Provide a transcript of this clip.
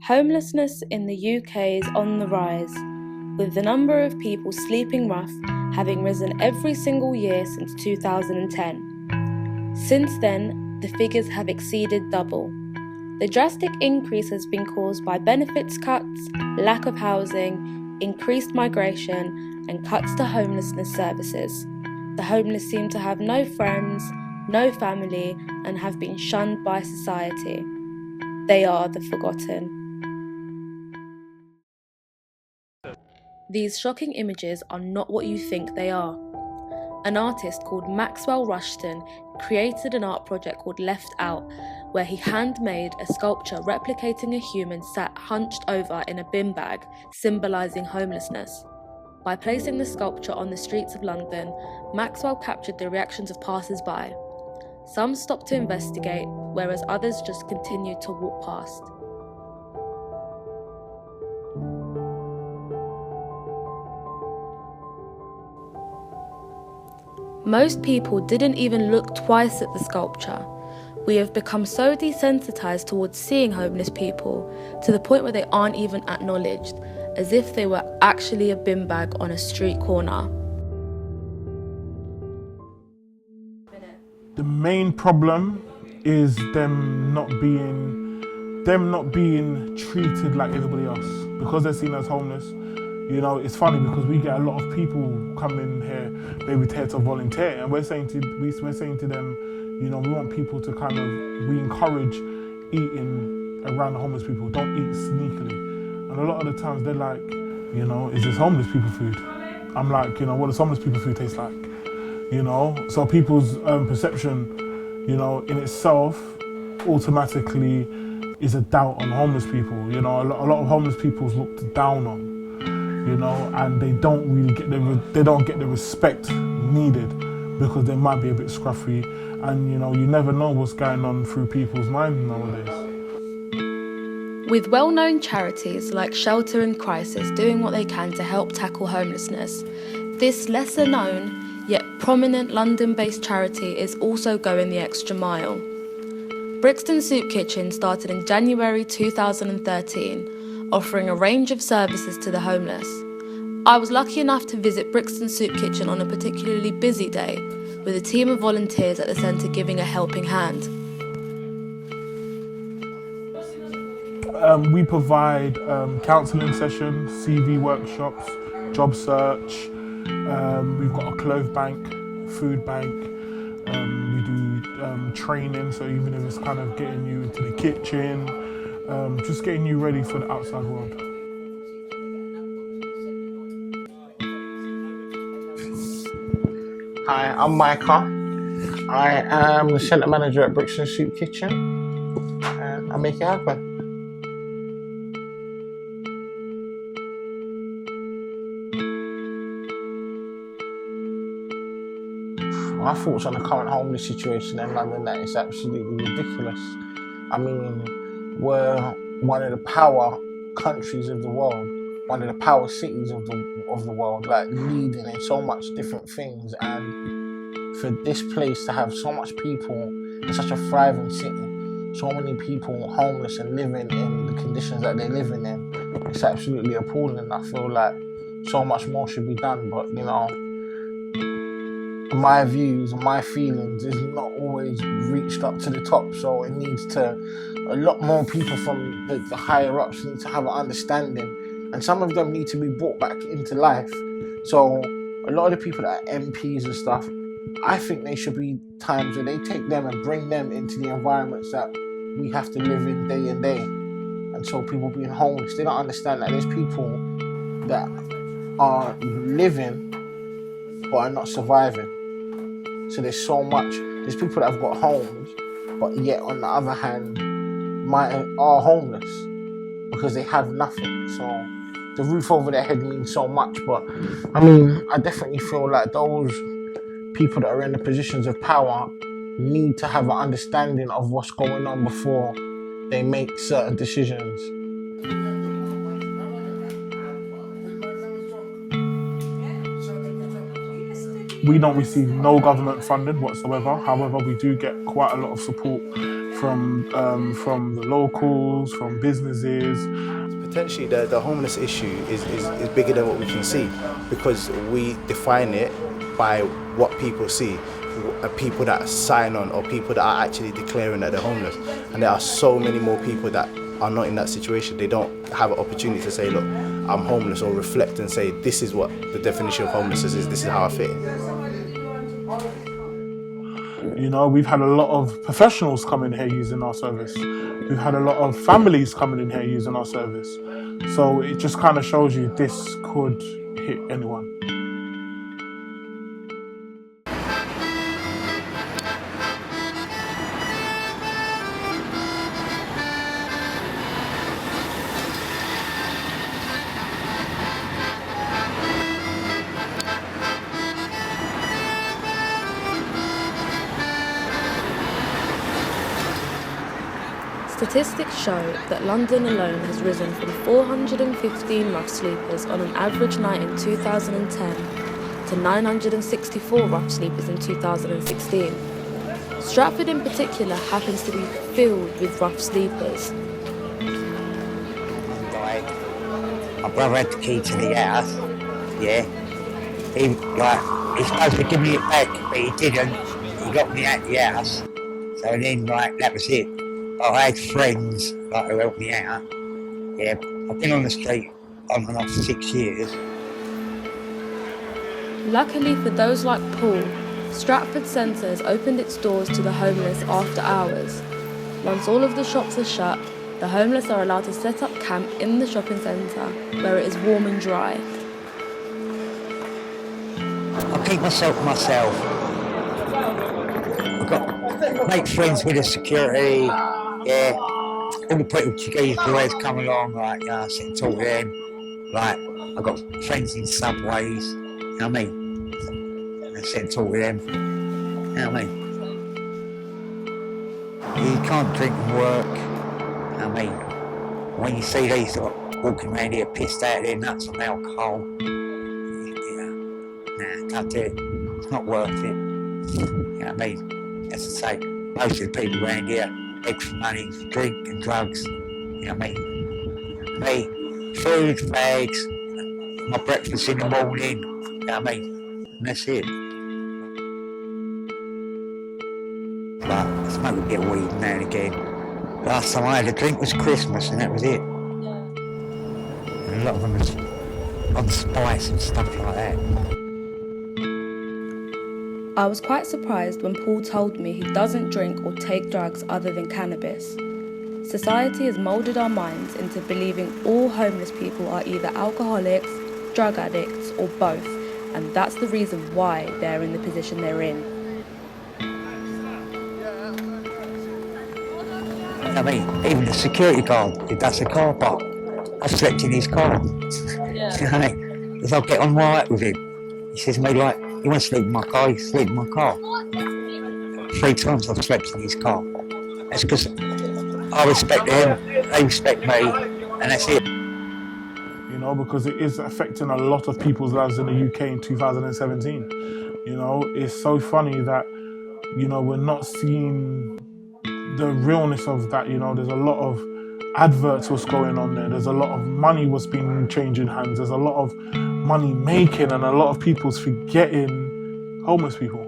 Homelessness in the UK is on the rise, with the number of people sleeping rough having risen every single year since 2010. Since then, the figures have exceeded double. The drastic increase has been caused by benefits cuts, lack of housing, increased migration, and cuts to homelessness services. The homeless seem to have no friends, no family, and have been shunned by society. They are the forgotten. These shocking images are not what you think they are. An artist called Maxwell Rushton created an art project called Left Out, where he handmade a sculpture replicating a human sat hunched over in a bin bag, symbolising homelessness. By placing the sculpture on the streets of London, Maxwell captured the reactions of passers-by. Some stopped to investigate, whereas others just continued to walk past. Most people didn't even look twice at the sculpture. We have become so desensitized towards seeing homeless people to the point where they aren't even acknowledged, as if they were actually a bin bag on a street corner. The main problem is them not being treated like everybody else because they're seen as homeless. You know, it's funny because we get a lot of people come in here, maybe here to volunteer, and we're saying to them, you know, we want people to we encourage eating around the homeless people. Don't eat sneakily. And a lot of the times they're like, you know, is this homeless people food? I'm like, you know, what does homeless people food taste like? You know, so people's perception, you know, in itself automatically is a doubt on homeless people. You know, a lot of homeless people is looked down on. You know, and they don't really get the respect needed because they might be a bit scruffy, and you know, you never know what's going on through people's minds nowadays. With well-known charities like Shelter in Crisis doing what they can to help tackle homelessness, this lesser-known yet prominent London-based charity is also going the extra mile. Brixton Soup Kitchen started in January 2013, offering a range of services to the homeless. I was lucky enough to visit Brixton Soup Kitchen on a particularly busy day, with a team of volunteers at the centre giving a helping hand. We provide counselling sessions, CV workshops, job search. We've got a clothes bank, food bank. We do training, so even if it's kind of getting you into the kitchen, just getting you ready for the outside world. Hi, I'm Micah. I am the centre manager at Brixton Soup Kitchen, and I make it happen. My thoughts on the current homeless situation in London, that is absolutely ridiculous. I mean, we're one of the power countries of the world, one of the power cities of the world, like leading in so much different things, and for this place to have so much people in such a thriving city, so many people homeless and living in the conditions that they're living in, it's absolutely appalling. I feel like so much more should be done, but you know, my views and my feelings is not always reached up to the top, so it needs to, a lot more people from the higher ups need to have an understanding, and some of them need to be brought back into life. So a lot of the people that are MPs and stuff, I think there should be times where they take them and bring them into the environments that we have to live in day and day. And so people being homeless, they don't understand that there's people that are living but are not surviving. So there's people that have got homes, but yet on the other hand, are homeless because they have nothing. So the roof over their head means so much, but I mean, I definitely feel like those people that are in the positions of power need to have an understanding of what's going on before they make certain decisions. We don't receive no government funding whatsoever. However, we do get quite a lot of support from the locals, from businesses. Potentially the homeless issue is bigger than what we can see, because we define it by what people see, people that sign on or people that are actually declaring that they're homeless. And there are so many more people that are not in that situation. They don't have an opportunity to say, look, I'm homeless, or reflect and say, this is what the definition of homelessness is, this is how I fit in. You know, we've had a lot of professionals come in here using our service. We've had a lot of families coming in here using our service. So it just kind of shows you this could hit anyone. Statistics show that London alone has risen from 415 rough sleepers on an average night in 2010 to 964 rough sleepers in 2016. Stratford in particular happens to be filled with rough sleepers. My brother had the key to the house, yeah. He's supposed to give me it back, but he didn't. He got me out the house. So then, that was it. I had friends who helped me out. Yeah, I've been on the street on and off for 6 years. Luckily for those like Paul, Stratford Centre has opened its doors to the homeless after hours. Once all of the shops are shut, the homeless are allowed to set up camp in the shopping centre where it is warm and dry. I keep myself to myself. I make friends with the security. Yeah, all the people who always come along, I sit and talk to them. I've got friends in subways, you know what I mean? I sit and talk with them, you know what I mean? You can't drink and work, you know what I mean? When you see these walking around here pissed out of their nuts on alcohol, can't do it. It's not worth it, you know what I mean? As I say, most of the people around here beg for money, for drink and drugs, you know what I mean? Me, food, bags, my breakfast in the morning, you know what I mean? And that's it. But I smoke a bit of weed now and again. Last time I had a drink was Christmas, and that was it. And a lot of them was on spice and stuff like that. I was quite surprised when Paul told me he doesn't drink or take drugs other than cannabis. Society has moulded our minds into believing all homeless people are either alcoholics, drug addicts, or both, and that's the reason why they're in the position they're in. I mean, even the security guard, he does a car park. I slept in his car. Yeah. You know what I mean? Because I'll get on right with him. He says to me, you want to sleep in my car? You sleep in my car. 3 times I've slept in his car. That's because I respect him, they respect me, and that's it. You know, because it is affecting a lot of people's lives in the UK in 2017. You know, it's so funny that, you know, we're not seeing the realness of that. You know, there's a lot of adverts what's going on there. There's a lot of money what's been changing hands. There's a lot of money making, and a lot of people's forgetting homeless people.